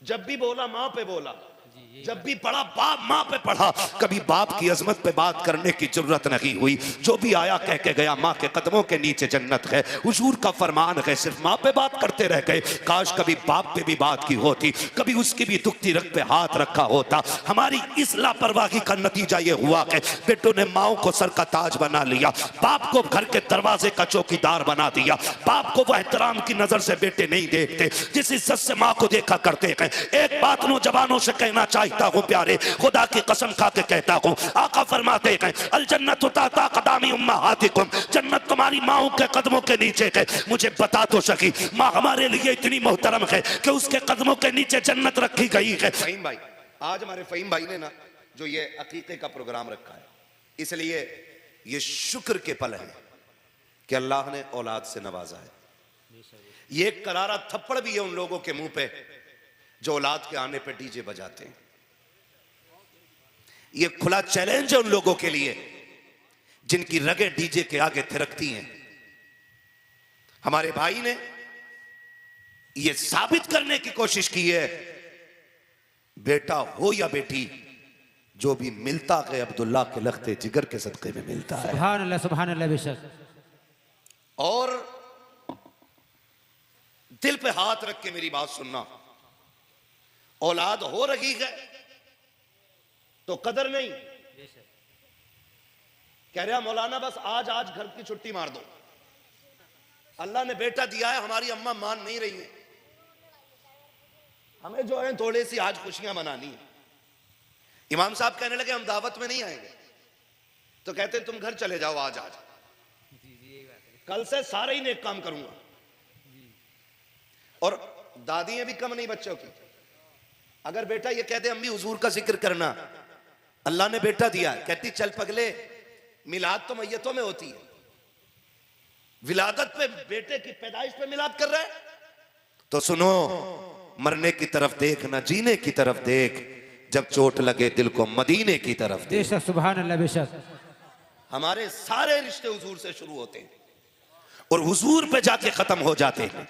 जब भी बोला माँ पे बोला, जब भी पढ़ा बाप माँ पे पढ़ा, कभी बाप की अजमत पे बात करने की जरूरत नहीं हुई। जो भी आया कह के गया माँ के कदमों के नीचे जन्नत है, हुजूर का फरमान है, सिर्फ माँ पे बात करते रह गए। काश कभी बाप पे भी बात की होती, कभी उसकी भी दुखती रग पे हाथ रखा होता। हमारी इस लापरवाही का नतीजा ये हुआ कि बेटों ने माओ को सर का ताज बना लिया, बाप को घर के दरवाजे का चौकीदार बना दिया। बाप को वह एहतराम की नजर से बेटे नहीं देखते जिस इज्जत से माँ को देखा करते हैं। एक बात नौजवानों से कहना चाहता हूँ प्यारे, खुदा की कसम खा के कहता हूँ, आका फरमाते हैं अल जन्नतु ताता कदामी उम्महातिकुम, जन्नत तुम्हारी माओ के कदमों के नीचे है। मुझे बता तो सकी, माँ हमारे लिए इतनी मोहतरम है कि उसके कदमों के नीचे जन्नत रखी गई है। फहीम भाई, आज हमारे फहीम भाई ने ना जो ये अकीके का प्रोग्राम रखा है, इसलिए ये शुक्र के पल है कि अल्लाह ने औलाद से नवाजा है। ये एक करारा थप्पड़ भी है उन लोगों के मुंह पे जो औलाद के आने पे डीजे बजाते हैं। ये खुला चैलेंज है उन लोगों के लिए जिनकी रगें डीजे के आगे थिरकती हैं। हमारे भाई ने ये साबित करने की कोशिश की है, बेटा हो या बेटी, जो भी मिलता है अब्दुल्ला के लख्ते जिगर के सदके में मिलता है। सुभान अल्लाह, सुभान अल्लाह, बेशक। और दिल पे हाथ रख के मेरी बात सुनना, औलाद हो रही है तो कदर नहीं। कह रहा मौलाना बस आज घर की छुट्टी मार दो, अल्लाह ने बेटा दिया है, हमारी अम्मा मान नहीं रही है, हमें जो है थोड़ी सी आज खुशियां मनानी है। इमाम साहब कहने लगे हम दावत में नहीं आएंगे, तो कहते तुम घर चले जाओ आज, कल से सारे ही नेक काम करूंगा। और दादियां भी कम नहीं बच्चों की। अगर बेटा ये कहते अम्मी हुजूर का जिक्र करना, अल्लाह ने बेटा दिया, कहती चल पगले, मिलाद तो मैयतों में होती है, विलादत पे बेटे की पैदाइश पे मिलाद कर रहा है। तो सुनो, मरने की तरफ देख ना जीने की तरफ देख, जब चोट लगे दिल को मदीने की तरफ देख। बेशक, सुभान अल्लाह, बेशक। हमारे सारे रिश्ते हुजूर से शुरू होते हैं और हुजूर पे जाके खत्म हो जाते हैं।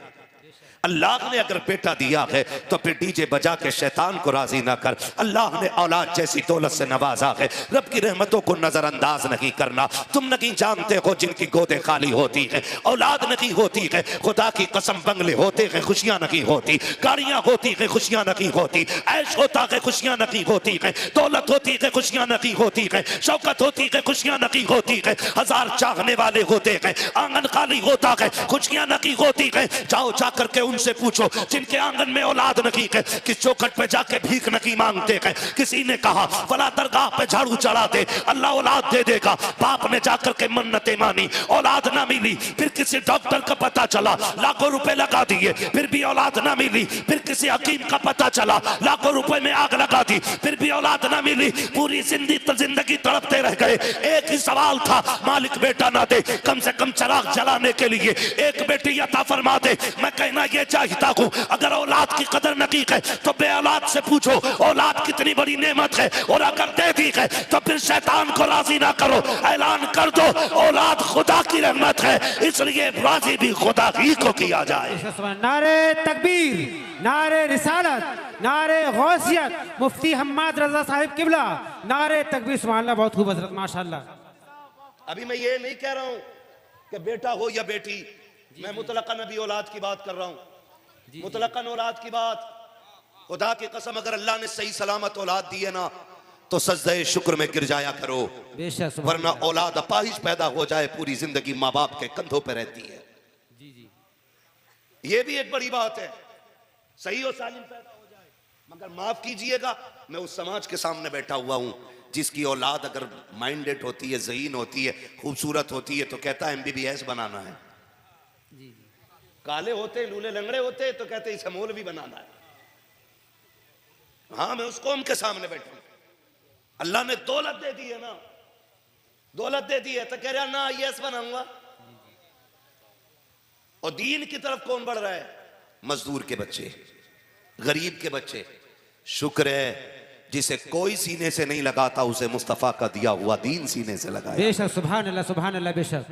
अल्लाह ने अगर बेटा दिया है तो फिर डीजे बजा के शैतान को राजी ना कर। अल्लाह ने औलाद जैसी दौलत से नवाजा है, रब की रहमतों को नजरअंदाज नहीं करना। तुम नहीं जानते हो जिनकी गोदें खाली होती हैं, औलाद नहीं होती है, खुदा की कसम बंगले होते हैं, खुशियां नहीं होती, गाड़ियां होती हैं, खुशियां नहीं होती, ऐश होता है, खुशियां नहीं होती है, दौलत होती है, खुशियां नहीं होती है, शौकत होती है, खुशियां नहीं होती है, हजार चाहने वाले होते हैं, आंगन खाली होता है, खुशियां नहीं होती है। जाओ जाकर के उनसे पूछो जिनके आंगन में औलाद नहीं है, किस चौखट पे जाके भीख नहीं मांगते हैं। किसी ने कहा फला दरगाह पे झाड़ू चढ़ाते अल्लाह औलाद दे देगा, बाप ने जाकर के मन्नतें मानी, औलाद ना मिली। फिर किसी डॉक्टर का पता चला, लाखों रुपए लगा दिए, फिर भी औलाद ना मिली। फिर किसी हकीम का पता चला, लाखों रुपए में आग लगा दी, फिर भी औलाद ना मिली। पूरी जिंदगी तड़पते रह गए। एक ही सवाल था, मालिक बेटा ना दे, कम से कम चिराग जलाने के लिए एक बेटी अता फरमा दे। मैं कहना ये चाहता हूं, अगर औलाद की कदर नहीं है तो बे औलाद से पूछो औलाद कितनी बड़ी नेमत है, और अगर दे दी है तो फिर शैतान को राजी ना करो, ऐलान कर दो औलाद खुदा की रहमत है, इसलिए राजी भी खुदा ही को किया जाए। नारे तकबीर, नारे रिसालत, नारे गौसियत, मुफ्ती हम्माद रजा साहिब किबला, नारे तकबीर। सुभान अल्लाह, बहुत खूब हजरत, माशाअल्लाह। अभी मैं ये नहीं कह रहा हूं कि बेटा हो या बेटी, मैं मुतलकन अभी औलाद की बात कर रहा हूं, मुतलकन औलाद की बात। खुदा की कसम अगर अल्लाह ने सही सलामत औलाद दी है ना तो सजदे शुक्र में गिर जाया करो, वरना औलाद अपाहिज पैदा हो जाए पूरी जिंदगी माँ बाप के कंधों पर रहती है। ये भी एक बड़ी बात है, सही और सालिम पैदा हो जाए। मगर माफ कीजिएगा, मैं उस समाज के सामने बैठा हुआ हूं जिसकी औलाद अगर माइंडेड होती है, ज़हीन होती है, खूबसूरत होती है, तो कहता है MBBS बनाना है। काले होते, लूले लंगड़े होते, तो कहते इसे मौलवी बनाना है। हाँ, मैं उस कौम के सामने बैठा हूं। अल्लाह ने दौलत दे दी है ना, दौलत दे दी है, तो कह रहा ना IAS बनाऊंगा। और दीन की तरफ कौन बढ़ रहा है? मजदूर के बच्चे, गरीब के बच्चे। शुक्र है जिसे कोई सीने से नहीं लगाता, उसे मुस्तफा का दिया हुआ दीन सीने से लगाया। बेशक, सुभान अल्लाह, सुभान अल्लाह, बेशक।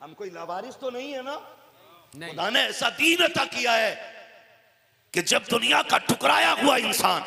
हम कोई लावारिस तो नहीं है ना, खुदा ने ऐसा दीन अता किया है कि जब दुनिया का ठुकराया हुआ इंसान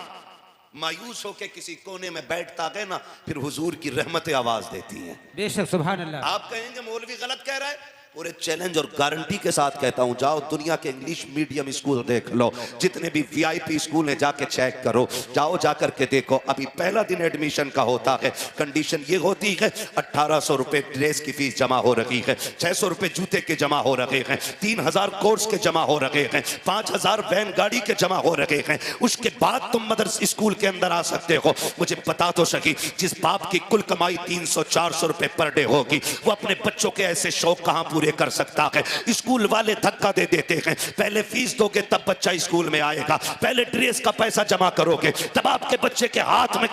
मायूस होकर किसी कोने में बैठता है ना, फिर हुजूर की रहमतें आवाज देती हैं। बेशक सुभान अल्लाह। आप कहेंगे मौलवी गलत कह रहा है, पूरे चैलेंज और गारंटी के साथ कहता हूं, जाओ दुनिया के इंग्लिश मीडियम स्कूल देख लो, जितने भी वीआईपी स्कूल हैं जाके चेक करो, जाओ जाकर के देखो। अभी पहला दिन एडमिशन का होता है, कंडीशन ये होती है 1800 रुपए ड्रेस की फीस जमा हो रही है, 600 रुपए जूते के जमा हो रहे हैं, 3000 कोर्स के जमा हो रहे हैं, 5000 वैन गाड़ी के जमा हो रहे हैं। उसके बाद तुम मदरसा स्कूल के अंदर आ सकते हो। मुझे पता तो सही, जिस बाप की कुल कमाई 300-400 रुपए पर डे होगी, वो अपने बच्चों के ऐसे शौक कहां पूरे कर सकता है। स्कूल वाले धक्का दे देते हैं, पहले फीस दोगे तब बच्चा स्कूल में आएगा, पहले ड्रेस का पैसा जमा करोगे तब आपके बच्चे के हाथ में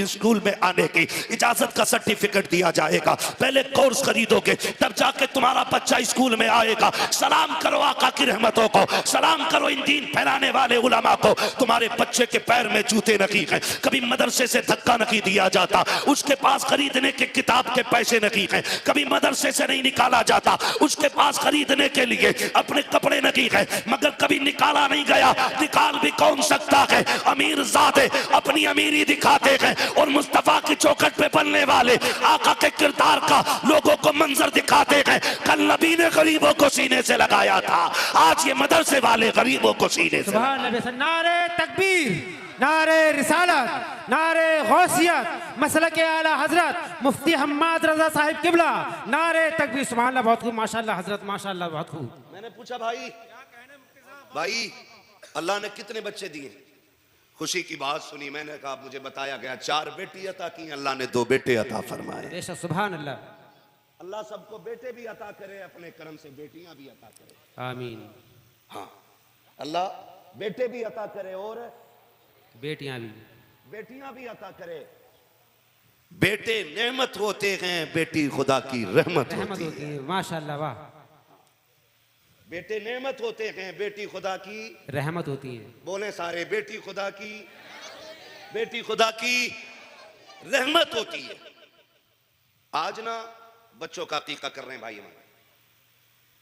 स्कूल में आने की इजाजत का सर्टिफिकेट दिया जाएगा, पहले कोर्स खरीदोगे तब जाके तुम्हारा बच्चा स्कूल में आएगा। सलाम करो आका की रहमतों को, सलाम करो इन दीन फैलाने वाले उलमा को। तुम्हारे बच्चे के पैर में जूते नहीं हैं, कभी मदरसे से धक्का नहीं दिया जाता, उसके पास खरीदने के किताब के पैसे नहीं हैं, कभी मदरसे से नहीं निकाला जाता, उसके पास खरीदने के लिए अपने कपड़े नहीं है, मगर कभी निकाला नहीं गया। निकाल भी कौन सकता है? अमीर ज़ादे अपनी अमीरी दिखाते हैं और मुस्तफा की चौखट पे बनने वाले आका के किरदार का लोगों को मंजर दिखाते हैं। कल नबी ने गरीबों को सीने से लगाया था, आज ये मदरसे वाले गरीबों को सीने से। सुभान अल्लाह। नारे तकबीर, नारे रिसालत, नारे गौसियत, मसलक आला हजरत मुफ्ती हम्माद रजा साहिब किबला, नारे तकबीर। सुभान अल्लाह, बहुत खूब, माशाअल्लाह हजरत, माशाअल्लाह, बहुत खूब। मैंने पूछा भाई अल्लाह ने कितने बच्चे दिए? खुशी की बात सुनी, मैंने कहा मुझे बताया गया 4 बेटी अता की, अल्लाह ने 2 बेटे अता फरमाए। बेशक सुभान अल्लाह। अल्लाह सबको बेटे भी अता करे, अपने करम से बेटियां भी अता करे, आमीन। हाँ, अल्लाह बेटे भी अता करे और बेटियां भी अता करे। बेटे नेमत होते हैं, बेटी खुदा की रहमत होती है। माशाअल्लाह, वाह। बेटे नेमत होते हैं, बेटी खुदा की रहमत होती है। बोले सारे, बेटी खुदा की रहमत होती है। आज ना बच्चों का अकीका कर रहे हैं भाई।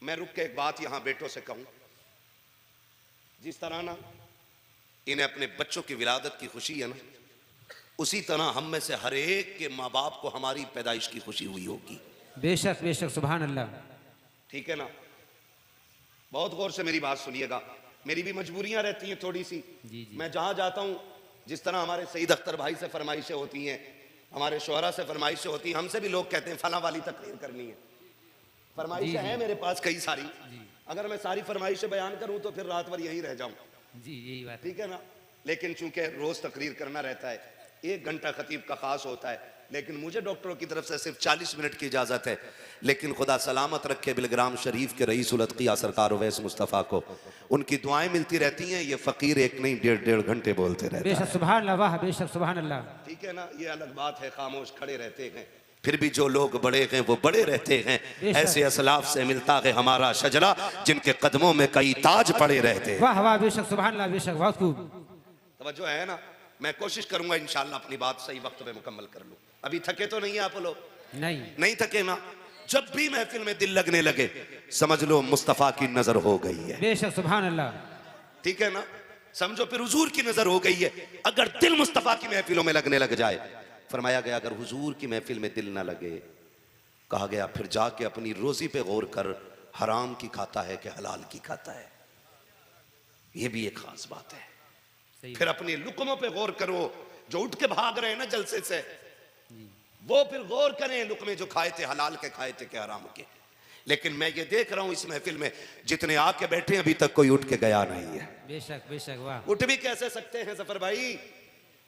मैं रुक के एक बात यहां बेटों से कहूं, जिस तरह ना इन्हें अपने बच्चों की विलादत की खुशी है ना, उसी तरह हम में से हर एक के माँ बाप को हमारी पैदाइश की खुशी हुई होगी। बेशक बेशक सुभान अल्लाह। ठीक है ना? बहुत गौर से मेरी बात सुनिएगा, मेरी भी मजबूरियां रहती हैं थोड़ी सी। जी। मैं जहां जाता हूं, जिस तरह हमारे सईद अख्तर भाई से फरमाइशें होती हैं, हमारे शोहरा से फरमाइशें होती हैं, हमसे भी लोग कहते हैं फला वाली तकरीर करनी है। फरमाइशें हैं मेरे पास कई सारी, अगर मैं सारी फरमाइशें बयान करूं तो फिर रात भर यहीं रह जाऊं। जी, यही बात। ठीक है ना? लेकिन चूंकि रोज तकरीर करना रहता है, 1 घंटा खतीब का खास होता है, लेकिन मुझे डॉक्टरों की तरफ से सिर्फ 40 मिनट की इजाजत है। लेकिन खुदा सलामत रखे बिलग्राम शरीफ के रईसुल अतकिया सरकार उवैस मुस्तफ़ा को, उनकी दुआएं मिलती रहती हैं। ये फकीर एक नहीं 1.5 घंटे बोलते रहते हैं। बेशक सुभान अल्लाह, वाह, बेशक सुभान अल्लाह। ठीक है ना? ये अलग बात है, खामोश खड़े रहते हैं, फिर भी जो लोग बड़े हैं वो बड़े रहते हैं। ऐसे असलाफ से मिलता है हमारा शजरा, जिनके कदमों में कई ताज पड़े रहते हैं। वाह वाह, बेशक सुभान अल्लाह, बेशक, बहुत खूब। तवज्जो है ना? मैं कोशिश करूंगा इंशाल्लाह अपनी बात सही वक्त पे मुकम्मल कर लूं। अभी थके तो नहीं है आप लोग? नहीं थके ना? जब भी महफिल में दिल लगने लगे, समझ लो मुस्तफा की नजर हो गई है। बेशक सुभान अल्लाह। ठीक है ना? समझो फिर हुजूर की नजर हो गई है। अगर दिल मुस्तफा की महफिलों में लगने लग जाए, फरमाया गया अगर हुजूर की महफिल में दिल ना लगे, कहा गया फिर जाके अपनी रोजी पे गौर कर, हराम की खाता है कि हलाल की खाता है। यह भी एक खास बात है। फिर अपने लुकमों पे गौर करो, जो उठ के भाग रहे हैं ना जलसे से, वो फिर गौर करें लुकमे जो खाए थे हलाल के खाए थे कि हराम के। लेकिन मैं ये देख रहा हूं इस महफिल में जितने आके बैठे अभी तक कोई उठ के गया नहीं है। बेशक बेशक, वाह। उठ भी कैसे सकते हैं जफर भाई?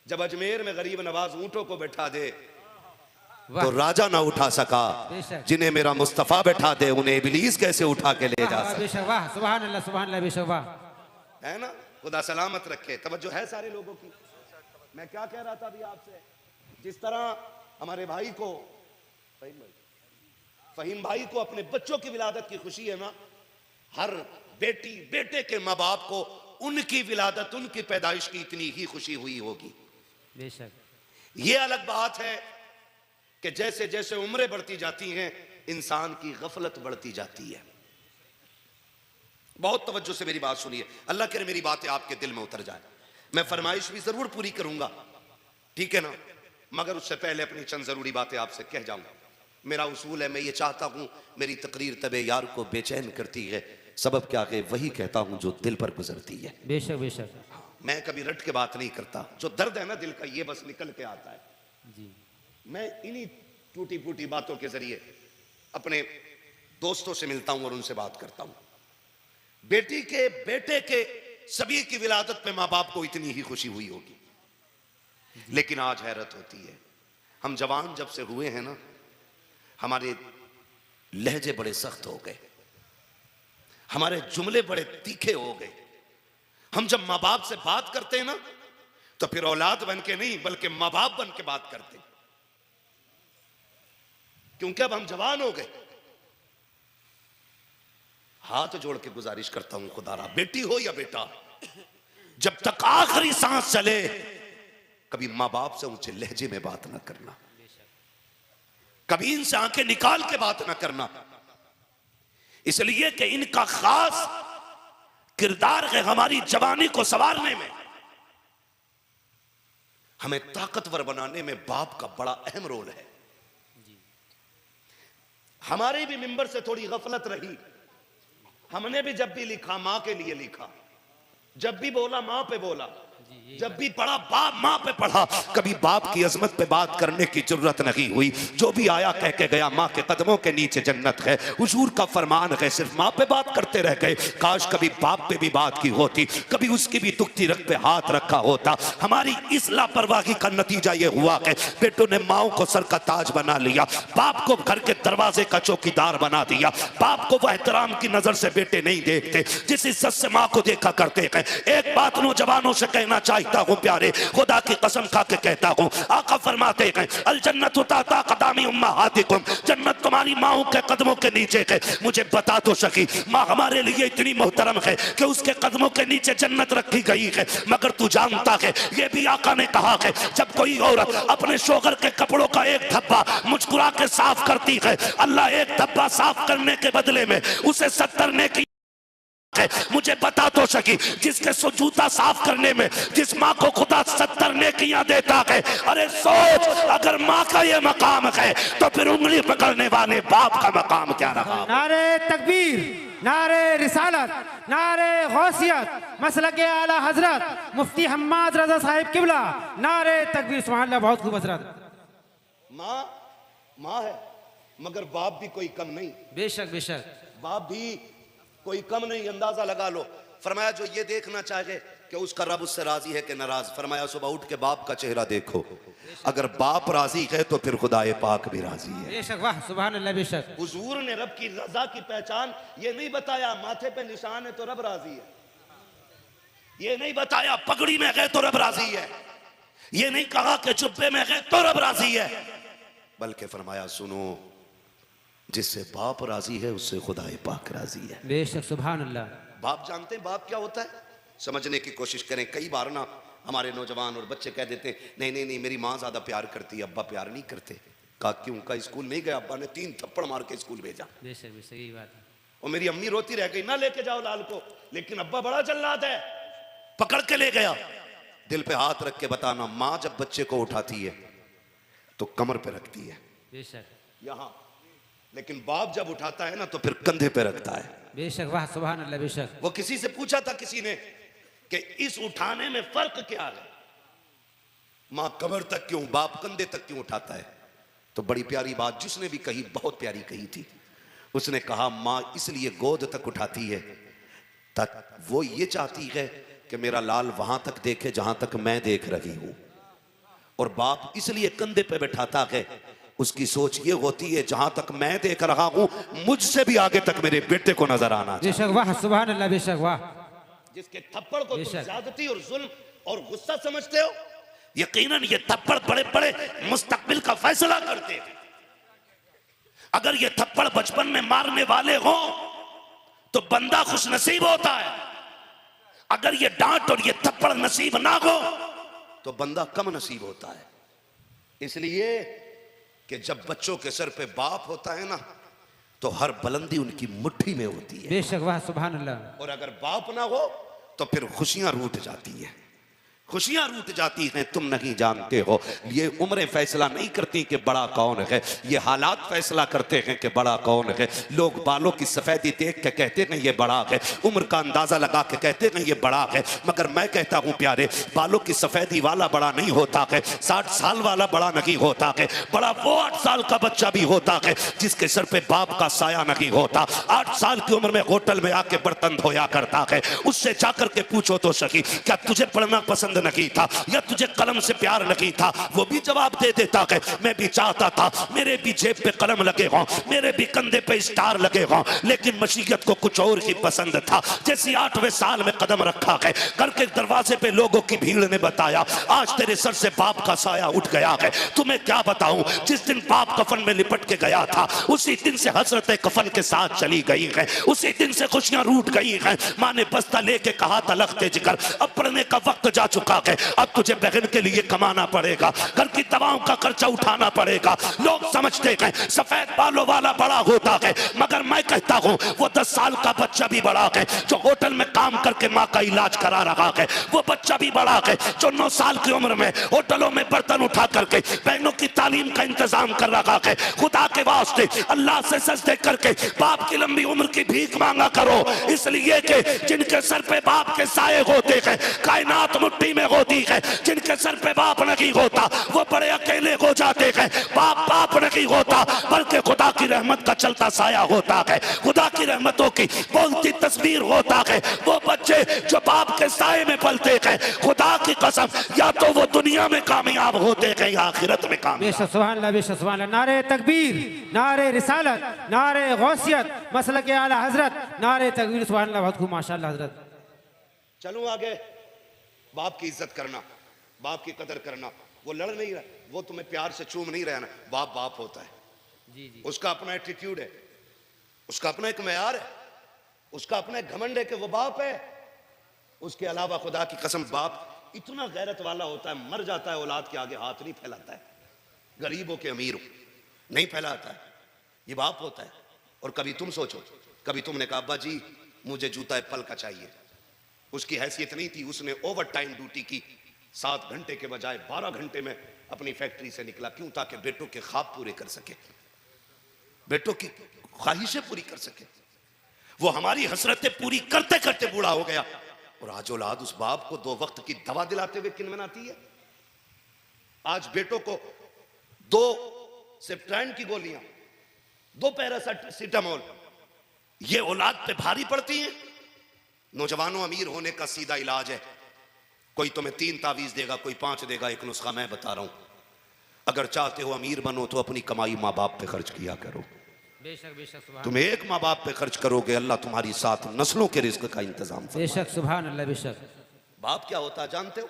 जब अजमेर में गरीब नवाज ऊंटों को बैठा दे तो राजा ना उठा सका, जिन्हें मेरा मुस्तफा बैठा दे उन्हें इब्लीस कैसे उठा के ले जा सकता? बेशक, वाह, सुभान अल्लाह, सुभान अल्लाह, बेशक, वाह। है ना? खुदा सलामत रखे। तवज्जो है सारे लोगों की? मैं क्या कह रहा था अभी आपसे, जिस तरह हमारे भाई को, फहीम भाई को अपने बच्चों की विलादत की खुशी है ना, हर बेटी बेटे के माँ बाप को उनकी विलादत, उनकी पैदाइश की इतनी ही खुशी हुई होगी। बेशक। ये अलग बात है कि जैसे जैसे उम्रें बढ़ती जाती हैं, इंसान की गफलत बढ़ती जाती है। बहुत तवज्जो से मेरी बात सुनिए, अल्लाह करे मेरी बातें आपके दिल में उतर जाए। मैं फरमाइश भी जरूर पूरी करूंगा, ठीक है ना, मगर उससे पहले अपनी चंद जरूरी बातें आपसे कह जाऊंगा। मेरा उसूल है, मैं ये चाहता हूं मेरी तकरीर तबे यार को बेचैन करती है, सबब क्या है वही कहता हूं जो दिल पर गुजरती है। बेशक बेशक। मैं कभी रट के बात नहीं करता, जो दर्द है ना दिल का ये बस निकल के आता है जी। मैं इन्हीं टूटी फूटी बातों के जरिए अपने दोस्तों से मिलता हूं और उनसे बात करता हूं। बेटी के बेटे के सभी की विलादत में माँ बाप को इतनी ही खुशी हुई होगी, लेकिन आज हैरत होती है, हम जवान जब से हुए हैं ना, हमारे लहजे बड़े सख्त हो गए, हमारे जुमले बड़े तीखे हो गए। हम जब माँ बाप से बात करते हैं ना, तो फिर औलाद बन के नहीं बल्कि माँ बाप बन के बात करते हैं, क्योंकि अब हम जवान हो गए। हाथ जोड़ के गुजारिश करता हूं खुदारा, बेटी हो या बेटा, जब तक आखिरी सांस चले कभी माँ बाप से ऊंचे लहजे में बात ना करना, कभी इनसे आंखें निकाल के बात ना करना, इसलिए कि इनका खास किरदार है हमारी जवानी को संवारने में, हमें ताकतवर बनाने में बाप का बड़ा अहम रोल है। हमारी भी मिंबर से थोड़ी गफलत रही, हमने भी जब भी लिखा मां के लिए लिखा, जब भी बोला मां पे बोला, जब भी पढ़ा बाप मां पे पढ़ा, कभी बाप की अजमत पे बात करने की जरूरत नहीं हुई। जो भी आया कह के गया मां के कदमों के नीचे जन्नत है, हुजूर का फरमान है, सिर्फ मां पे बात करते रह गए। काश कभी बाप पे भी बात की होती, कभी उसकी भी दुखती रग पे हाथ रखा होता। हमारी इस लापरवाही का नतीजा ये हुआ है बेटों ने माओ को सर का ताज बना लिया, बाप को घर के दरवाजे का चौकीदार बना दिया, बाप को वह एहतराम की नजर से बेटे नहीं देखते जिस इज्जत से मां को देखा करते हैं। एक बात नौजवानों से कहना चाहता हूं प्यारे, खुदा की कसम खा के कहता हूं, आका फरमाते हैं अल जन्नतु ताता कदामी उम्माहातिकुम, जन्नत तुम्हारी माओं के कदमों के नीचे है। मुझे बता तो सकी, मां हमारे लिए इतनी मोहतरम है कि उसके कदमों के नीचे जन्नत रखी गई है, मगर तू जानता है ये भी आका ने कहा है जब कोई औरत अपने शोहर के कपड़ों का एक धब्बा मुस्कुरा के साफ करती है, अल्लाह एक धब्बा साफ करने के बदले में उसे 70 नेकी। मुझे बता तो सकी, जिसके जूता साफ करने में जिस माँ को खुदा 70 नेकियां देता है, अरे सोच अगर माँ का ये मकाम है तो फिर उंगली पकड़ने वाले बाप का मकाम क्या रहा। नारे तकबीर, नारे रिसालत, नारे गौसियत, मसलक आला हजरत मुफ्ती हम्माद रजा साहिब किबला, नारे तकबीर। सुभान अल्लाह, बहुत खूब हजरत। माँ माँ है मगर बाप भी कोई कम नहीं। बेशक बेशक, बाप भी कोई कम नहीं, अंदाजा लगा लो। फरमाया जो ये देखना चाहे कि उसका रब उससे राजी है कि नाराज, फरमाया सुबह उठ के बाप का चेहरा देखो, अगर बाप राजी है तो फिर खुदाए पाक भी राजी है। बेशक, वाह सुभान अल्लाह। बेशक हुजूर ने रब की रजा की पहचान ये नहीं बताया माथे पे निशान है तो रब राजी है, ये नहीं बताया पगड़ी में गए तो रब राजी है, ये नहीं कहा कि जुब्बे में गए तो रब राजी है, बल्कि फरमाया सुनो जिससे बाप राजी है उससे खुदाए पाक राजी है। बेशक सुभान अल्लाह। बाप जानते हैं बाप क्या होता है, समझने की कोशिश करें। कई बार ना हमारे नौजवान और बच्चे कह देते नहीं नहीं नहीं मेरी माँ ज्यादा प्यार करती है, अब्बा प्यार नहीं करते। कहा क्यों? का स्कूल नहीं गया, अब्बा ने 3 थप्पड़ मार के स्कूल भेजा। बेशक बेशक, यही बात है। और मेरी अम्मी रोती रह गई ना लेके जाओ लाल को, लेकिन अब्बा बड़ा जल्लाद है, पकड़ के ले गया। दिल पे हाथ रख के बताना, माँ जब बच्चे को उठाती है तो कमर पे रखती है बेशक, यहाँ, लेकिन बाप जब उठाता है ना तो फिर कंधे पे रखता है। बेशक, वाह सुभान अल्लाह। बेशक वो किसी से पूछा था किसी ने कि इस उठाने में फर्क क्या है, मां कमर तक क्यों बाप कंधे तक क्यों उठाता है, तो बड़ी प्यारी बात जिसने भी कही बहुत प्यारी कही थी। उसने कहा मां इसलिए गोद तक उठाती है तक वो ये चाहती है कि मेरा लाल वहां तक देखे जहां तक मैं देख रही हूं, और बाप इसलिए कंधे पे बैठाता है, उसकी सोच ये होती है जहां तक मैं देख रहा हूं मुझसे भी आगे तक मेरे बेटे को नजर आना चाहिए। बेशक, वाह सुभान अल्लाह। बेशक, वाह। जिसके थप्पड़ को तुम ज्यादती और जुल्म और गुस्सा समझते हो, यकीनन ये थप्पड़ बड़े बड़े मुस्तकबिल का फैसला करते हैं। अगर ये थप्पड़ बचपन में मारने वाले हो तो बंदा खुश नसीब होता है, अगर ये डांट और ये थप्पड़ नसीब ना हो तो बंदा कम नसीब होता है। इसलिए कि जब बच्चों के सर पे बाप होता है ना तो हर बुलंदी उनकी मुट्ठी में होती है। बेशक, वाह सुभान अल्लाह। और अगर बाप ना हो तो फिर खुशियां रूठ जाती हैं, खुशियां रूठ जाती हैं। तुम नहीं जानते हो, ये उम्रें फैसला नहीं करती कि बड़ा कौन है, ये हालात फैसला करते हैं कि बड़ा कौन है। लोग बालों की सफेदी देख के कहते हैं ये बड़ा है, उम्र का अंदाजा लगा के कहते हैं ये बड़ा है, मगर मैं कहता हूं प्यारे, बालों की सफेदी वाला बड़ा नहीं होता है, 60 साल वाला बड़ा नहीं होता है। बड़ा वो 8 साल का बच्चा भी होता है जिसके सर पे बाप का साया नहीं होता। 8 साल की उम्र में होटल में आके बर्तन धोया करता है। उससे जाकर के पूछो तो सही, क्या तुझे पढ़ना पसंद नहीं था या तुझे कलम से प्यार नहीं था? वो भी जवाब दे देता है, मैं भी चाहता था मेरे भी जेब पे कलम लगे हों, मेरे भी कंधे पे स्टार लगे हों, लेकिन मशीयत को कुछ और ही पसंद था। जैसे 8वें साल में कदम रखा है, घर के दरवाजे पे लोगों की भीड़ ने बताया आज तेरे सर से बाप का साया उठ गया है। तुम्हें क्या बताऊं, जिस दिन बाप कफन में लिपट के गया था उसी दिन से हसरतें कफन के साथ चली गई है, उसी दिन से खुशियां रूठ गई हैं। मां ने बस्ता लेके कहा था लखते जिगर अब पढ़ने का वक्त जा चुका है, अब तुझे बहन के लिए कमाना पड़ेगा, घर की दवाओं का खर्चा उठाना पड़ेगा। लोग समझते हैं सफेद बालों वाला बड़ा होता है, मगर मैं कहता हूं वो 10 साल का बच्चा भी बड़ा है जो होटल में काम करके मां का इलाज करा रहा है। वो बच्चा भी बड़ा है जो 9 साल की उम्र में होटलों में बर्तन उठा करके बहनों की तालीम का इंतजाम कर रहा है। खुदा के वास्ते अल्लाह से सजदे करके बाप की लंबी उम्र की भीख मांगा करो, इसलिए कि जिनके सर पे बाप के साए होते हैं कायनात मुट्ठी में होती है, जिनके सर पे बाप नहीं होता वो बड़े अकेले हो जाते हैं। बाप नहीं होता बल्कि खुदा की रहमत का चलता साया होता है, खुदा की रहमतों की बोलती तस्वीर होता है। वो बच्चे जो बाप के साए में पलते हैं, खुदा की कसम या तो वो दुनिया में कामयाब होते हैं या आखिरत में कामयाब। बेशक सुभान अल्लाह, बेशक सुभान अल्लाह। नारे तकबीर, नारे रिसालत, नारे गौसियत, मसलक आला हजरत, नारे तकबीर, सुभान अल्लाह, बहुत खूब माशाअल्लाह हजरत। चलो आगे, बाप की इज्जत करना, बाप की कदर करना। वो लड़ नहीं रहा, वो तुम्हें प्यार से चूम नहीं रहा ना, बाप बाप होता है जी जी। उसका अपना एटीट्यूड है, उसका अपना एक मेयार है, उसका अपना एक घमंड है कि वो बाप है। उसके अलावा खुदा की कसम बाप इतना गैरत वाला होता है, मर जाता है औलाद के आगे हाथ नहीं फैलाता है, गरीब हो के अमीर हो नहीं फैलाता है, ये बाप होता है। और कभी तुम सोचो, कभी तुमने कहा अब्बा जी मुझे जूता एप्पल का चाहिए, उसकी हैसियत नहीं थी, उसने ओवर टाइम ड्यूटी की, 7 घंटे के बजाय 12 घंटे में अपनी फैक्ट्री से निकला। क्यों? ताकि बेटों के ख्वाब पूरे कर सके, बेटों की ख्वाहिशें पूरी कर सके। वो हमारी हसरतें पूरी करते करते बूढ़ा हो गया, और आज औलाद उस बाप को 2 वक्त की दवा दिलाते हुए किन मनाती है। आज बेटों को 2 सेप्ट्राइन की गोलियां, 2 पैरासिटामोल, ये औलाद पे भारी पड़ती हैं। नौजवानों, अमीर होने का सीधा इलाज है, कोई तुम्हें 3 तावीज देगा, कोई 5 देगा, एक नुस्खा मैं बता रहा हूं। अगर चाहते हो अमीर बनो तो अपनी कमाई माँ बाप पे खर्च किया करो। बेशक बेशक सुभान, तुम एक माँ बाप पे खर्च करोगे, अल्लाह तुम्हारी 7 नस्लों के रिज्क का इंतजाम फरमाएगा। बेशक सुभान अल्लाह, बेशक। बाप क्या होता है जानते हो?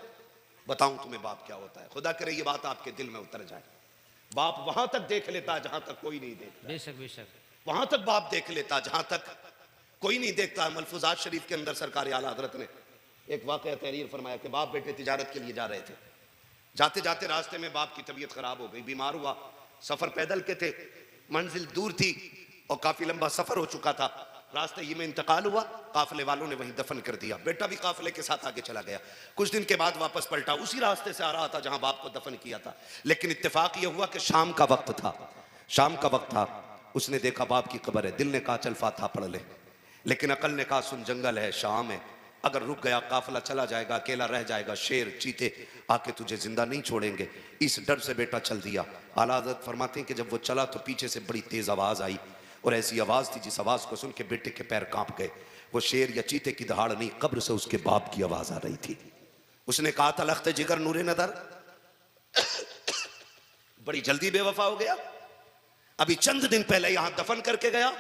बताऊं तुम्हें बाप क्या होता है, खुदा करे ये बात आपके दिल में उतर जाए। बाप वहां तक देख लेता है जहां तक कोई नहीं देखता। बेशक बेशक, वहां तक बाप देख लेता जहां तक कोई नहीं देखता। मलफूजात शरीफ के अंदर सरकार आला हजरत ने एक वाकया तहरीर फरमाया कि बाप बेटे तिजारत के लिए जा रहे थे, जाते जाते रास्ते में बाप की तबीयत खराब हो गई, बीमार हुआ। सफर पैदल के थे, मंजिल दूर थी और काफी लंबा सफर हो चुका था। रास्ते ही में इंतकाल हुआ, काफिले वालों ने वहीं दफन कर दिया। बेटा भी काफिले के साथ आगे चला गया। कुछ दिन के बाद वापस पलटा, उसी रास्ते से आ रहा था जहां बाप को दफन किया था। लेकिन इत्तेफाक यह हुआ कि शाम का वक्त था, शाम का वक्त था। उसने देखा बाप की कब्र है, दिल ने कहा चल फातिहा पढ़ ले, लेकिन अकल ने कहा सुन जंगल है, शाम है, अगर रुक गया काफिला चला जाएगा, अकेला रह जाएगा, शेर चीते आके तुझे जिंदा नहीं छोड़ेंगे। इस डर से बेटा चल दिया। आला हज़रत फरमाते हैं कि जब वो चला तो पीछे से बड़ी तेज आवाज आई, और ऐसी आवाज थी जिस आवाज को सुन के बेटे के पैर कांप गए। वो शेर या चीते की दहाड़ नहीं, कब्र से उसके बाप की आवाज आ रही थी। उसने कहा था लख्ते जिगर नूरे नदर, बड़ी जल्दी बेवफा हो गया, अभी चंद दिन पहले यहां दफन करके गया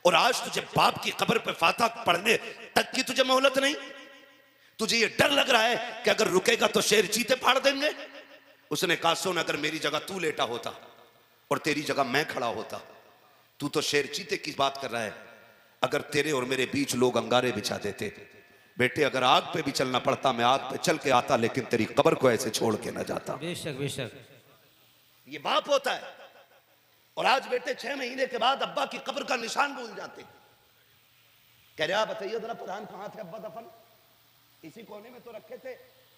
और आज तुझे बाप की कब्र पे फातिहा पढ़ने तक की तुझे मोहलत नहीं। तुझे ये डर लग रहा है कि अगर रुकेगा तो शेर चीते फाड़ देंगे। उसने कहा सुन, अगर मेरी जगह तू लेटा होता और तेरी जगह मैं खड़ा होता, तू तो शेर चीते की बात कर रहा है, अगर तेरे और मेरे बीच लोग अंगारे बिछा देते, बेटे अगर आग पे भी चलना पड़ता मैं आग पे चल के आता, लेकिन तेरी कब्र को ऐसे छोड़ के ना जाता। बेशक बेशक, ये बाप होता है। और आज बेटे 6 महीने के बाद अब्बा की कब्र का निशान भूल जाते। कह रहे आप बताइए जरा प्रधान कहां थे अब्बा दफन? इसी कोने में तो रखे थे।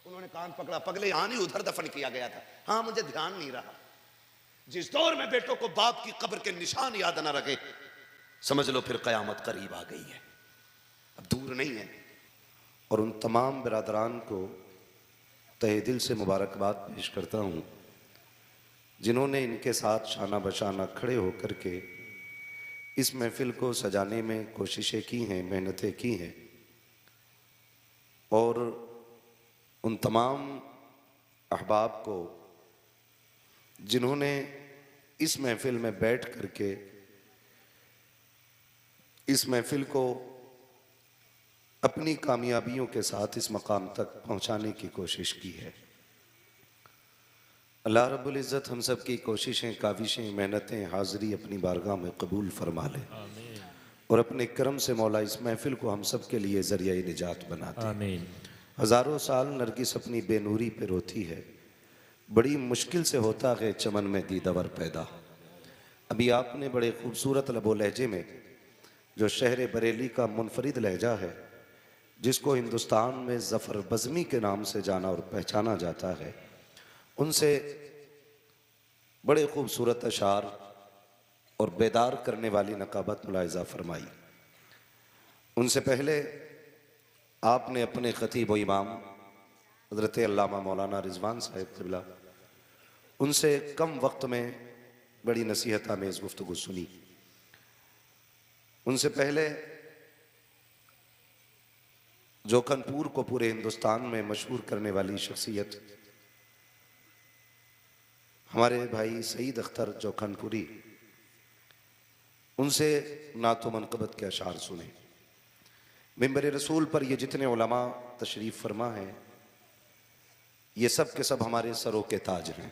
उन्होंने कान पकड़ा, पगले यहां नहीं उधर दफन किया गया था। हाँ मुझे ध्यान नहीं रहा। जिस दौर में बेटों को बाप की कब्र के निशान याद ना रखे, समझ लो फिर कयामत करीब आ गई है, अब दूर नहीं है। और उन तमाम बिरादरान को तहे दिल से मुबारकबाद पेश करता हूँ जिन्होंने इनके साथ शाना बशाना खड़े होकर के इस महफिल को सजाने में कोशिशें की हैं, मेहनतें की हैं। और उन तमाम अहबाब को जिन्होंने इस महफिल में बैठ करके इस महफिल को अपनी कामयाबियों के साथ इस मकाम तक पहुंचाने की कोशिश की है। अल्लाह रब्बुल इज़्ज़त हम सब की कोशिशें, काविशें, मेहनतें, हाज़िरी अपनी बारगाह में कबूल फरमा ले और अपने करम से मौला इस महफिल को हम सब के लिए ज़रिया निजात बना दे। हज़ारों साल नरगिस अपनी बेनूरी पे रोती है, बड़ी मुश्किल से होता है चमन में दीदावर पैदा। अभी आपने बड़े खूबसूरत लबो लहजे में जो शहर बरेली का मुनफरिद लहजा है, जिसको हिंदुस्तान में ज़फ़र बज़मी के नाम से जाना और पहचाना जाता है, उनसे बड़े खूबसूरत अशार और बेदार करने वाली नकाबत मुलाहिज़ा फरमाई। उनसे पहले आपने अपने ख़तीब व इमाम हज़रत अल्लामा मौलाना रिज़वान साहिब क़िबला, उनसे कम वक्त में बड़ी नसीहत आमेज़ गुफ्तगू सुनी। उनसे पहले जोखनपुर को पूरे हिंदुस्तान में मशहूर करने वाली शख्सियत हमारे भाई सईद अख्तर जोखनपुरी, उनसे नातो मनक़बत के अशार सुने। मिंबर रसूल पर ये जितने उलमा तशरीफ़ फरमा हैं, ये सब के सब हमारे सरों के ताज हैं।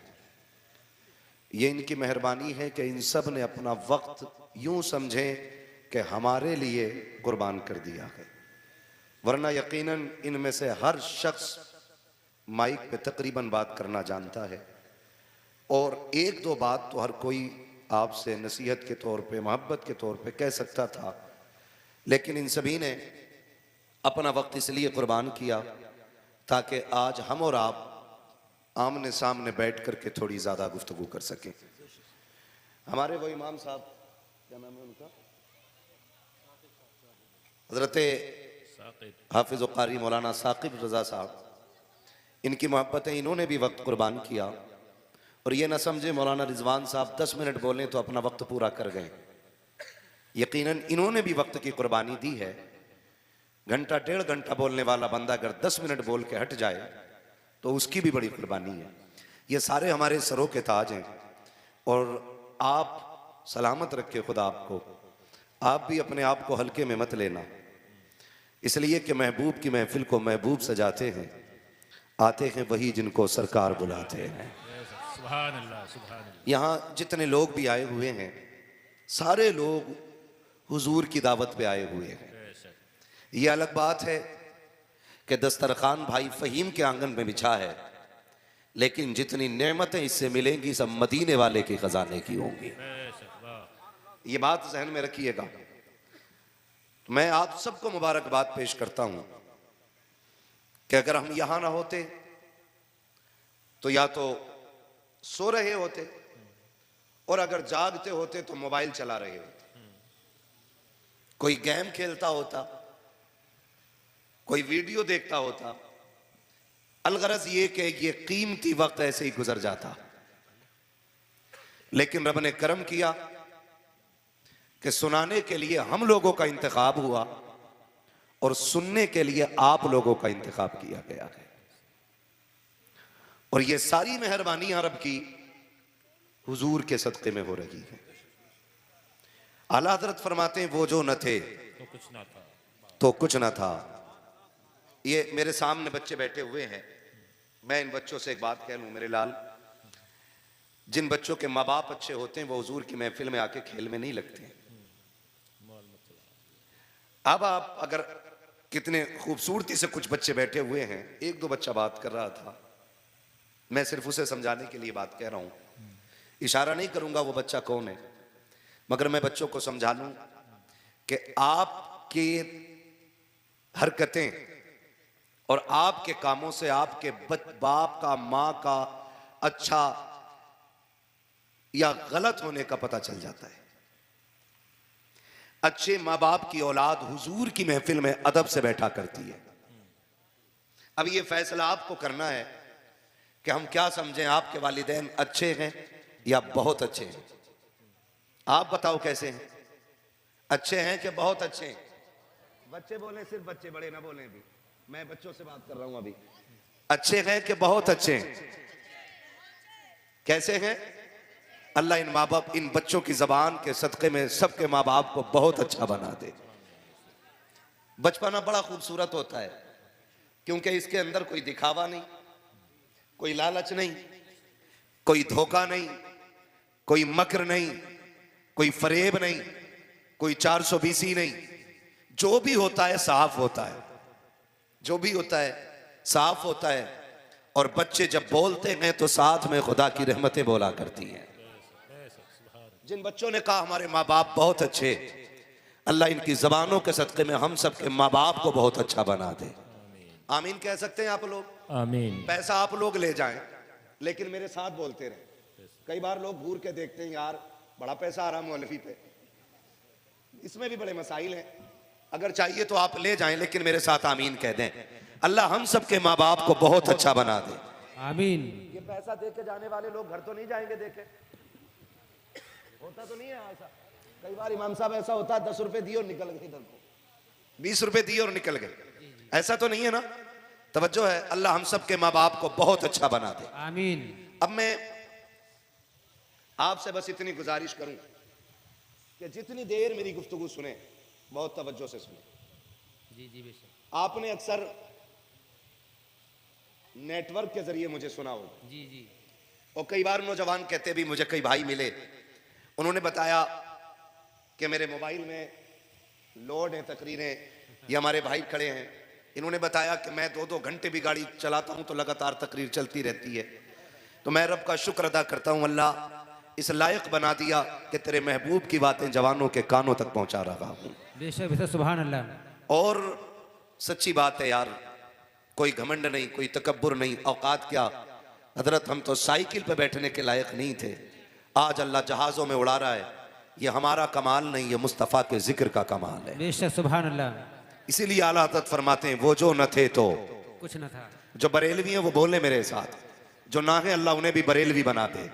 ये इनकी मेहरबानी है कि इन सब ने अपना वक्त यूं समझें कि हमारे लिए कुर्बान कर दिया है, वरना यकीनन इनमें से हर शख्स माइक पे तकरीबन बात करना जानता है और एक दो बात तो हर कोई आपसे नसीहत के तौर पे, मोहब्बत के तौर पे कह सकता था, लेकिन इन सभी ने अपना वक्त इसलिए कुर्बान किया ताकि आज हम और आप आमने सामने बैठ करके थोड़ी ज़्यादा गुफ्तगू कर सकें। हमारे वो इमाम साहब, क्या नाम है उनका, हज़रत हाफिज़ व क़ारी मौलाना साकिब रज़ा साहब, इनकी मोहब्बतें, इन्होंने भी वक्त कुर्बान किया। और ये ना समझे मौलाना रिजवान साहब 10 मिनट बोलें तो अपना वक्त पूरा कर गए, यकीनन इन्होंने भी वक्त की कुर्बानी दी है। घंटा 1.5 घंटा बोलने वाला बंदा अगर 10 मिनट बोल के हट जाए तो उसकी भी बड़ी कुर्बानी है। ये सारे हमारे सरों के ताज हैं और आप सलामत रखे खुदा आपको। आप भी अपने आप को हल्के में मत लेना, इसलिए कि महबूब की महफिल को महबूब सजाते हैं, आते हैं वही जिनको सरकार बुलाते हैं। यहाँ जितने लोग भी आए हुए हैं, सारे लोग हुजूर की दावत पे आए हुए हैं। ये अलग बात है कि दस्तरखान भाई फ़हीम के आंगन में बिछा है, लेकिन जितनी नेमतें इससे मिलेंगी सब मदीने वाले के खजाने की होंगी। ये बात जहन में रखिएगा। मैं आप सबको मुबारकबाद पेश करता हूं कि अगर हम यहां ना होते तो या तो सो रहे होते और अगर जागते होते तो मोबाइल चला रहे होते, कोई गेम खेलता होता, कोई वीडियो देखता होता। अलगरज ये कि ये कीमती वक्त ऐसे ही गुजर जाता, लेकिन रब ने करम किया कि सुनाने के लिए हम लोगों का इंतखाब हुआ और सुनने के लिए आप लोगों का इंतखाब किया गया है। और ये सारी मेहरबानियां रब की हुजूर के सदक़े में हो रही है। आला हज़रत फरमाते हैं, वो जो न थे तो कुछ न था। ये मेरे सामने बच्चे बैठे हुए हैं, मैं इन बच्चों से एक बात कह लूं, मेरे लाल, जिन बच्चों के माँ बाप अच्छे होते हैं वो हुजूर की महफिल में आके खेल में नहीं लगते। अब आप अगर कितने खूबसूरती से कुछ बच्चे बैठे हुए हैं, एक दो बच्चा बात कर रहा था, मैं सिर्फ उसे समझाने के लिए बात कह रहा हूं, इशारा नहीं करूंगा वो बच्चा कौन है, मगर मैं बच्चों को समझा लूं कि आपकी हरकतें और आपके कामों से आपके बाप का, माँ का अच्छा या गलत होने का पता चल जाता है। अच्छे माँ बाप की औलाद हुजूर की महफिल में अदब से बैठा करती है। अब ये फैसला आपको करना है कि हम क्या समझें, आपके वालिदैन अच्छे हैं या बहुत अच्छे हैं। आप बताओ कैसे हैं, अच्छे हैं कि बहुत अच्छे हैं? बच्चे बोले, सिर्फ बच्चे, बड़े ना बोले। अभी मैं बच्चों से बात कर रहा हूं। अभी अच्छे हैं कि बहुत अच्छे हैं? कैसे हैं? अल्लाह इन माँ बाप, इन बच्चों की जबान के सदक़े में सबके माँ बाप को बहुत अच्छा बना दे। बचपना बड़ा खूबसूरत होता है क्योंकि इसके अंदर कोई दिखावा नहीं, कोई लालच नहीं, कोई धोखा नहीं, कोई मक्र नहीं, कोई फरेब नहीं, कोई 420 नहीं। जो भी होता है साफ होता है, जो भी होता है साफ होता है। और बच्चे जब बोलते हैं तो साथ में खुदा की रहमतें बोला करती हैं। जिन बच्चों ने कहा हमारे माँ बाप बहुत अच्छे, अल्लाह इनकी जबानों के सदक़े में हम सब के माँ बाप को बहुत अच्छा बना दे। आमीन कह सकते हैं आप लोग? आमीन। पैसा आप लोग ले जाएं लेकिन मेरे साथ बोलते रहे। कई बार लोग घूर के देखते हैं, यार बड़ा पैसा आ रहा मौलवी पे, इसमें भी बड़े मसाइल हैं। अगर चाहिए तो आप ले जाएं लेकिन मेरे साथ आमीन कह दें। अल्लाह हम सब के माँ बाप को बहुत अच्छा बना दे। आमीन। ये पैसा दे के जाने वाले लोग घर तो नहीं जाएंगे देखे, होता तो नहीं है ऐसा। कई बार इमाम साहब ऐसा होता है 10 रुपए दिए और निकल गए इधर को, 20 रुपए दिए और निकल गए, ऐसा तो नहीं है ना? तवज्जो है। अल्लाह हम सब के माँ बाप को बहुत अच्छा बना दे। आमीन। अब मैं आपसे बस इतनी गुजारिश करूं कि जितनी देर मेरी गुफ्तगू सुने बहुत तवज्जो से सुने। जी जी बेशक। आपने अक्सर नेटवर्क के जरिए मुझे सुना होगा। जी जी। और कई बार नौजवान कहते भी, मुझे कई भाई मिले, उन्होंने बताया कि मेरे मोबाइल में लोड है तकरीरें, ये हमारे भाई खड़े हैं, इन्होंने बताया कि मैं 2-2 घंटे भी गाड़ी चलाता हूं तो लगातार तकरीर चलती रहती है। तो मैं रब का शुक्र अदा करता हूं, अल्लाह इस लायक बना दिया कि तेरे महबूब की बातें जवानों के कानों तक पहुंचा रहा हूं। बेशक बेशक, सुभान अल्लाह। और सच्ची बात है यार, कोई घमंड नहीं, कोई तकब्बुर नहीं। औकात क्या हजरत, हम तो साइकिल पे बैठने के लायक नहीं थे, आज अल्लाह जहाज़ों में उड़ा रहा है। ये हमारा कमाल नहीं, ये मुस्तफ़ा के जिक्र का कमाल है। बेशक सुभान अल्लाह। इसीलिए आला हज़रत फरमाते हैं, वो जो न थे तो कुछ न था। जो बरेलवी हैं वो बोले मेरे साथ, जो ना है अल्लाह उन्हें भी बरेलवी बना दे।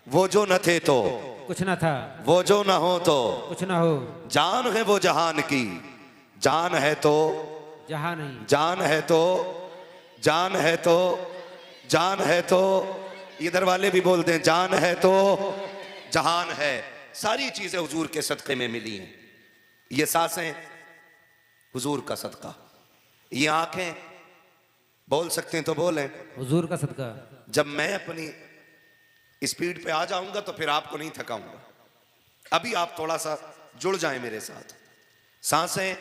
वो जो न थे तो कुछ न था, वो जो न हो तो कुछ न हो। जान है वो जहान की, जान है तो जहान नहीं, जान है तो जान है तो जान है तो, इधर वाले भी बोलते हैं जान है तो जहान है। सारी चीजें हुजूर के सदक़े में मिली हैं। ये सांसें हुजूर का सदका, ये आंखें बोल सकते हैं तो बोलें हुजूर का सदका। जब मैं अपनी स्पीड पे आ जाऊंगा तो फिर आपको नहीं थकाऊंगा। अभी आप थोड़ा सा जुड़ जाएं मेरे साथ। सांसें,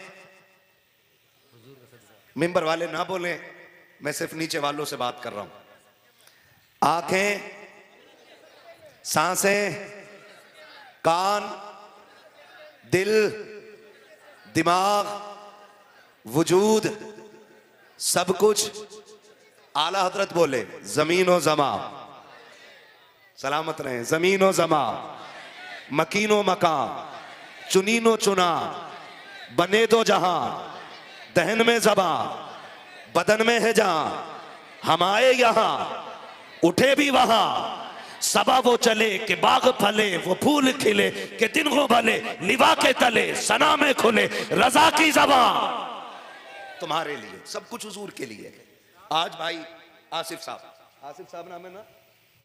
मिंबर वाले ना बोलें, मैं सिर्फ नीचे वालों से बात कर रहा हूं। आंखें, सांसें, कान, दिल, दिमाग, वजूद, सब कुछ आला हजरत बोले जमीन व जमा, सलामत रहे, जमीन व जमा, मकीनो मकान, चुनीनो चुना, बने दो जहां, दहन में जबा, बदन में है जहां, हम आए यहां, उठे भी वहां, सबा वो चले कि बाग फले, वो फूल खिले कि दिन हो भले, लिवा के तले सना में खुले रजा की ज़बान। तुम्हारे लिए सब कुछ हुजूर के लिए। आज भाई आसिफ साहब नाम है ना,